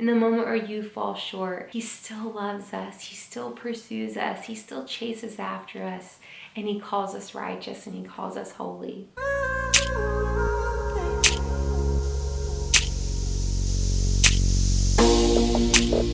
In the moment where you fall short, He still loves us. He still pursues us. He still chases after us. And He calls us righteous and He calls us holy.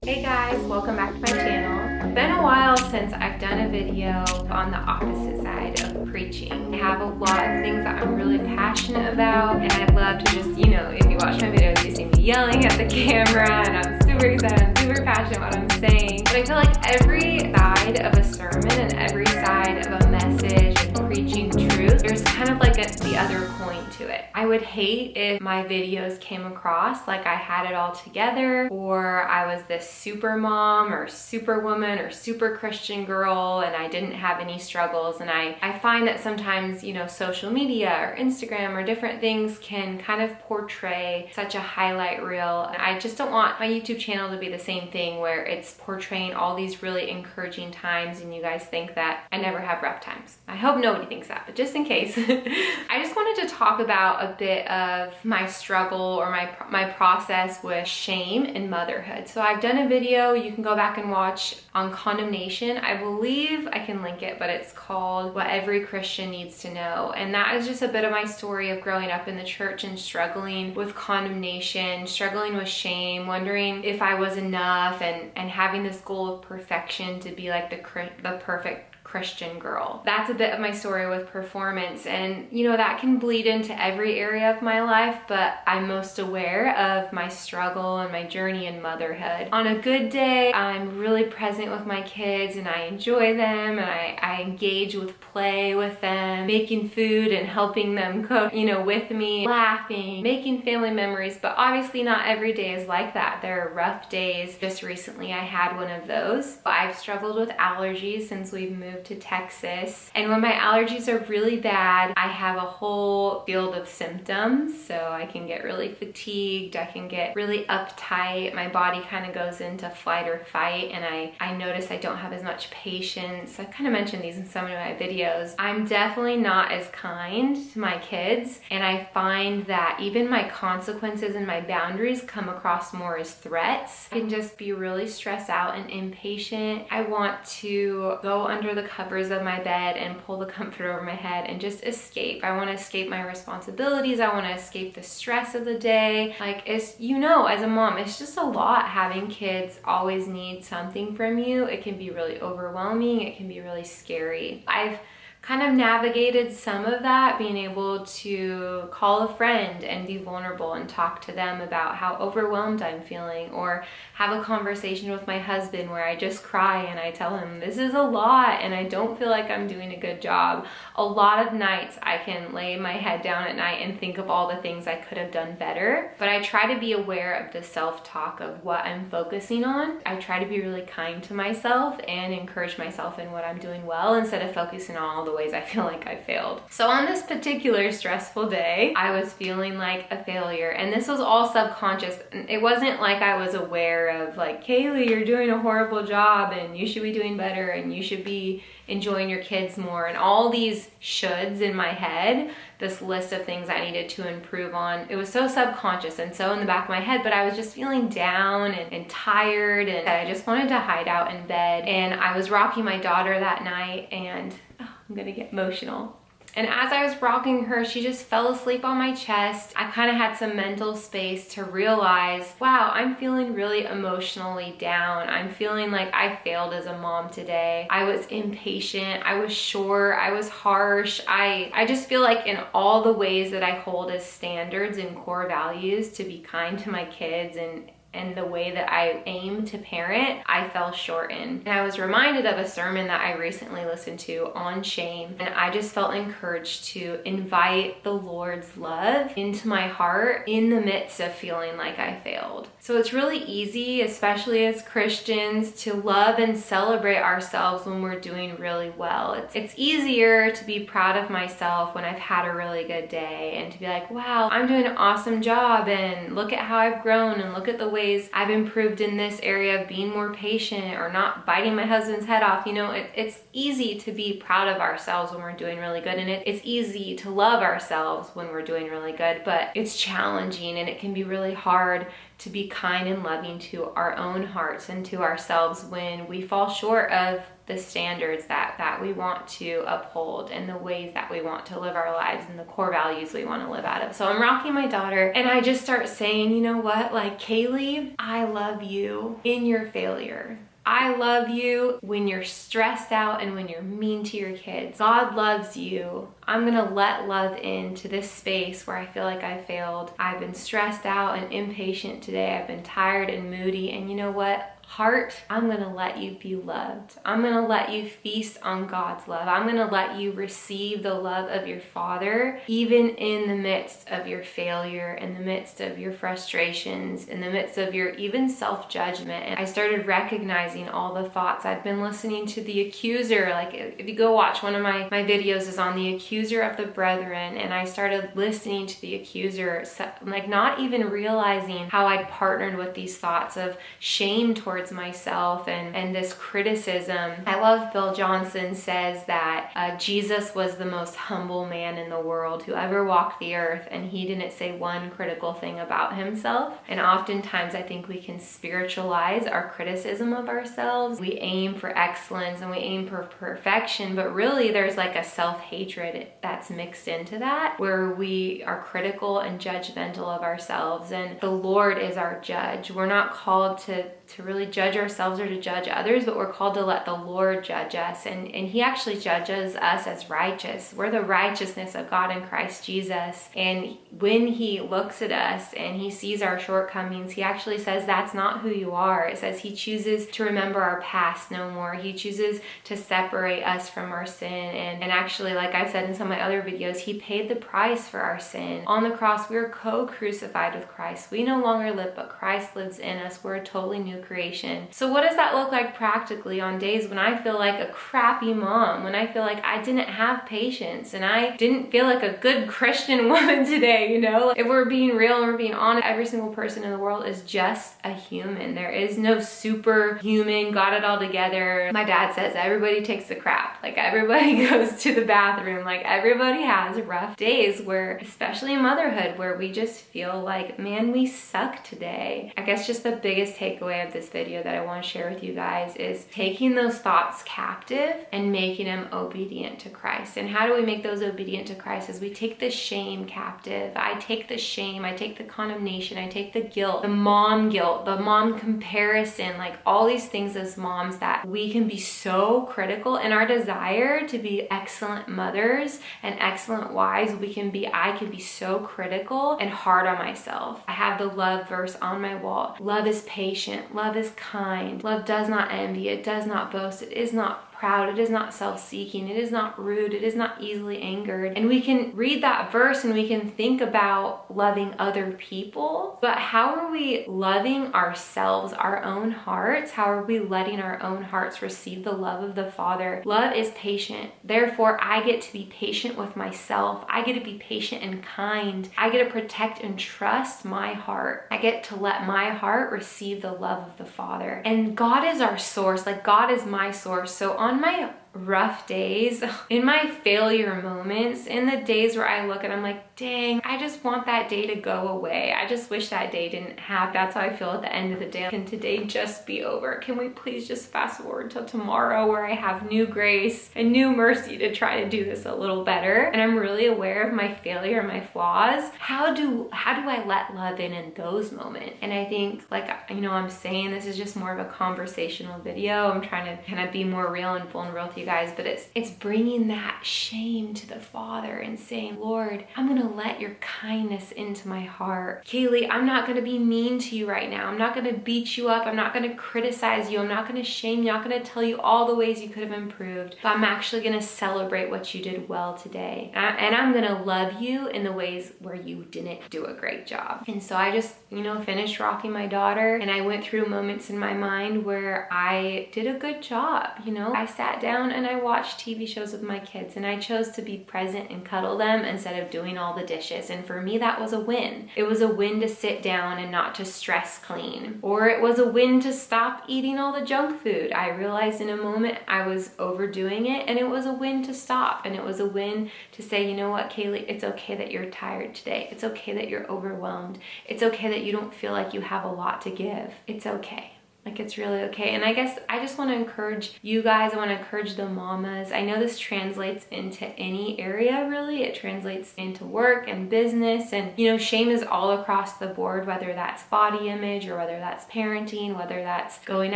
Hey guys, welcome back to my channel. It's been a while since I've done a video on the opposite side of preaching. I have a lot of things that I'm really passionate about, and I'd love to just, if you watch my videos, you see me yelling at the camera, and I'm super excited, I'm super passionate about what I'm saying. But I feel like every side of a sermon and every side of a message and preaching truth, there's kind of like the other coin to it. I would hate if my videos came across like I had it all together, or I was this super mom or super woman or super Christian girl and I didn't have any struggles. And I find that sometimes, social media or Instagram or different things can kind of portray such a highlight reel. And I just don't want my YouTube channel to be the same thing where it's portraying all these really encouraging times and you guys think that I never have rough times. I hope nobody thinks that, but just in case. I just wanted to talk about a bit of my struggle or my process with shame in motherhood. So I've done a video you can go back and watch on condemnation. I believe I can link it, but it's called What Every Christian Needs to Know. And that is just a bit of my story of growing up in the church and struggling with condemnation, struggling with shame, wondering if I was enough, and having this goal of perfection to be like the perfect Christian girl. That's a bit of my story with performance, and that can bleed into every area of my life, but I'm most aware of my struggle and my journey in motherhood. On a good day, I'm really present with my kids and I enjoy them, and I engage with play with them, making food and helping them cook, with me, laughing, making family memories. But obviously not every day is like that. There are rough days. Just recently I had one of those. I've struggled with allergies since we've moved to Texas, and when my allergies are really bad, I have a whole field of symptoms. So I can get really fatigued, I can get really uptight, my body kind of goes into fight or fight, and I notice I don't have as much patience. I've kind of mentioned these in some of my videos. I'm definitely not as kind to my kids, and I find that even my consequences and my boundaries come across more as threats. I can just be really stressed out and impatient. I want to go under the covers of my bed and pull the comforter over my head and just escape. I want to escape my responsibilities. I want to escape the stress of the day. As a mom, it's just a lot. Having kids always need something from you. It can be really overwhelming. It can be really scary. I've kind of navigated some of that, being able to call a friend and be vulnerable and talk to them about how overwhelmed I'm feeling, or have a conversation with my husband where I just cry and I tell him this is a lot and I don't feel like I'm doing a good job. A lot of nights I can lay my head down at night and think of all the things I could have done better, but I try to be aware of the self-talk of what I'm focusing on. I try to be really kind to myself and encourage myself in what I'm doing well, instead of focusing on all the ways I feel like I failed. So on this particular stressful day, I was feeling like a failure, and this was all subconscious. It wasn't like I was aware of Kaylee, you're doing a horrible job and you should be doing better and you should be enjoying your kids more, and all these shoulds in my head, this list of things I needed to improve on. It was so subconscious and so in the back of my head, but I was just feeling down and tired, and I just wanted to hide out in bed. And I was rocking my daughter that night, and I'm gonna get emotional. And as I was rocking her, she just fell asleep on my chest. I kind of had some mental space to realize, wow, I'm feeling really emotionally down. I'm feeling like I failed as a mom today. I was impatient, I was short, I was harsh. I just feel like in all the ways that I hold as standards and core values to be kind to my kids and the way that I aim to parent, I fell short in. And I was reminded of a sermon that I recently listened to on shame, and I just felt encouraged to invite the Lord's love into my heart in the midst of feeling like I failed. So it's really easy, especially as Christians, to love and celebrate ourselves when we're doing really well. It's easier to be proud of myself when I've had a really good day, and to be like, wow, I'm doing an awesome job, and look at how I've grown, and look at the ways I've improved in this area of being more patient or not biting my husband's head off. It's easy to be proud of ourselves when we're doing really good, and it's easy to love ourselves when we're doing really good, but it's challenging and it can be really hard to be kind and loving to our own hearts and to ourselves when we fall short of the standards that we want to uphold and the ways that we want to live our lives and the core values we want to live out of. So I'm rocking my daughter and I just start saying, you know what, like, Kaylee, I love you in your failure. I love you when you're stressed out and when you're mean to your kids. God loves you. I'm gonna let love into this space where I feel like I failed. I've been stressed out and impatient today. I've been tired and moody. And you know what? Heart, I'm gonna let you be loved. I'm gonna let you feast on God's love. I'm gonna let you receive the love of your Father, even in the midst of your failure, in the midst of your frustrations, in the midst of your even self-judgment. And I started recognizing all the thoughts. I'd been listening to the accuser. Like, if you go watch one of my videos is on the accuser of the brethren, and I started listening to the accuser, like not even realizing how I'd partnered with these thoughts of shame towards myself and this criticism. I love Bill Johnson says that Jesus was the most humble man in the world who ever walked the earth, and he didn't say one critical thing about himself. And oftentimes I think we can spiritualize our criticism of ourselves. We aim for excellence and we aim for perfection, but really there's like a self-hatred that's mixed into that, where we are critical and judgmental of ourselves. And the Lord is our judge. We're not called to really judge ourselves or to judge others, but we're called to let the Lord judge us. And he actually judges us as righteous. We're the righteousness of God in Christ Jesus. And when he looks at us and he sees our shortcomings, he actually says that's not who you are. It says he chooses to remember our past no more. He chooses to separate us from our sin. And actually, like I've said in some of my other videos, he paid the price for our sin. On the cross, we were co-crucified with Christ. We no longer live, but Christ lives in us. We're a totally new creation. So what does that look like practically on days when I feel like a crappy mom, when I feel like I didn't have patience and I didn't feel like a good Christian woman today, you know? If we're being real and we're being honest, every single person in the world is just a human. There is no superhuman, got it all together. My dad says everybody takes the crap. Like, everybody goes to the bathroom. Like, everybody has rough days where, especially in motherhood, where we just feel like, man, we suck today. I guess just the biggest takeaway of this video that I want to share with you guys is taking those thoughts captive and making them obedient to Christ. And how do we make those obedient to Christ? Is we take the shame captive. I take the shame, I take the condemnation, I take the guilt, the mom comparison, like all these things as moms that we can be so critical in our desire to be excellent mothers and excellent wives. I can be so critical and hard on myself. I have the love verse on my wall. Love is patient. Love is kind. Love does not envy. It does not boast. It is not proud. It is not self-seeking. It is not rude. It is not easily angered. And we can read that verse and we can think about loving other people, but how are we loving ourselves, our own hearts? How are we letting our own hearts receive the love of the Father? Love is patient. Therefore, I get to be patient with myself. I get to be patient and kind. I get to protect and trust my heart. I get to let my heart receive the love of the Father. And God is our source. Like, God is my source. So on my rough days, in my failure moments, in the days where I look and I'm like, dang, I just want that day to go away. I just wish that day didn't happen. That's how I feel at the end of the day. Can today just be over? Can we please just fast forward till tomorrow where I have new grace and new mercy to try to do this a little better? And I'm really aware of my failure and my flaws. How do I let love in those moments? And I think, like, you know, I'm saying this is just more of a conversational video. I'm trying to kind of be more real and vulnerable with you guys, but it's bringing that shame to the Father and saying, Lord, I'm gonna let your kindness into my heart. Kaylee, I'm not gonna be mean to you right now. I'm not gonna beat you up. I'm not gonna criticize you. I'm not gonna shame you. I'm not gonna tell you all the ways you could have improved, but I'm actually gonna celebrate what you did well today. And I'm gonna love you in the ways where you didn't do a great job. And so I just, you know, finished rocking my daughter, and I went through moments in my mind where I did a good job. You know, I sat down and I watched TV shows with my kids, and I chose to be present and cuddle them instead of doing all the dishes. And for me, that was a win. It was a win to sit down and not to stress clean. Or it was a win to stop eating all the junk food. I realized in a moment I was overdoing it, and it was a win to stop. And it was a win to say, you know what, Kaylee, it's okay that you're tired today. It's okay that you're overwhelmed. It's okay that you don't feel like you have a lot to give. It's okay. Like, it's really okay. And I guess I just want to encourage you guys. I want to encourage the mamas. I know this translates into any area, really. It translates into work and business. And, you know, shame is all across the board, whether that's body image or whether that's parenting, whether that's going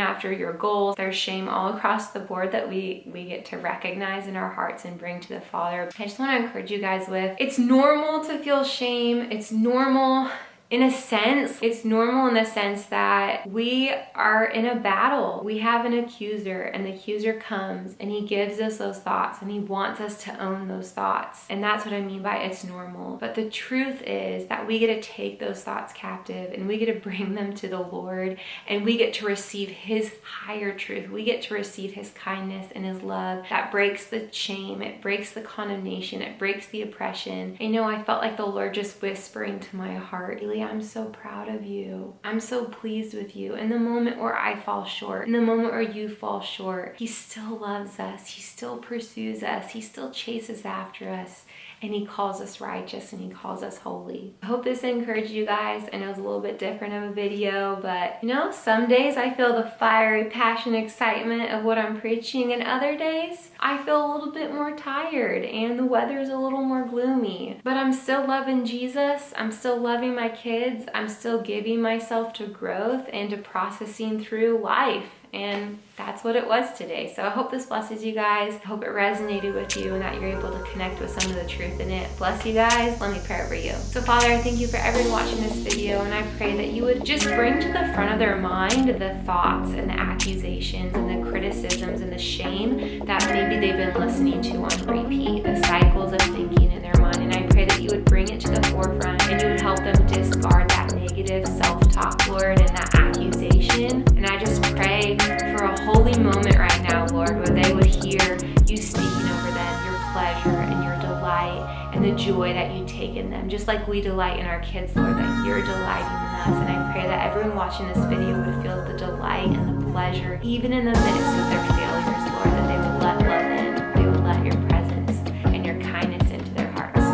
after your goals. There's shame all across the board that we get to recognize in our hearts and bring to the Father. I just want to encourage you guys with, it's normal to feel shame. It's normal. In a sense, it's normal in the sense that we are in a battle. We have an accuser, and the accuser comes and he gives us those thoughts, and he wants us to own those thoughts. And that's what I mean by it's normal. But the truth is that we get to take those thoughts captive, and we get to bring them to the Lord, and we get to receive his higher truth. We get to receive his kindness and his love that breaks the shame. It breaks the condemnation. It breaks the oppression. You know, I felt like the Lord just whispering to my heart, I'm so proud of you. I'm so pleased with you. In the moment where I fall short, in the moment where you fall short, he still loves us. He still pursues us. He still chases after us. And he calls us righteous, and he calls us holy. I hope this encouraged you guys. I know it was a little bit different of a video, but you know, some days I feel the fiery passion, excitement of what I'm preaching, and other days I feel a little bit more tired and the weather's a little more gloomy. But I'm still loving Jesus. I'm still loving my kids. I'm still giving myself to growth and to processing through life. And that's what it was today. So I hope this blesses you guys. I hope it resonated with you and that you're able to connect with some of the truth in it. Bless you guys. Let me pray over you. So Father, I thank you for everyone watching this video, and I pray that you would just bring to the front of their mind the thoughts and the accusations and the criticisms and the shame that maybe they've been listening to on repeat, the cycles of thinking in their mind. And I pray that you would bring it to the forefront, and you would help them discard that negative self-talk, Lord, and that accusation. And I just pray for a holy moment right now, Lord, where they would hear you speaking over them, your pleasure and your delight and the joy that you take in them, just like we delight in our kids, Lord, that you're delighting in us. And I pray that everyone watching this video would feel the delight and the pleasure, even in the midst of their failures, Lord, that they would let love in, they would let your presence and your kindness into their hearts. In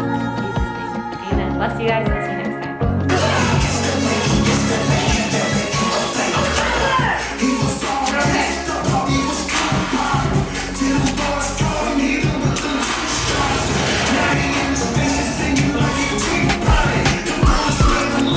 Jesus' name, amen. Bless you guys.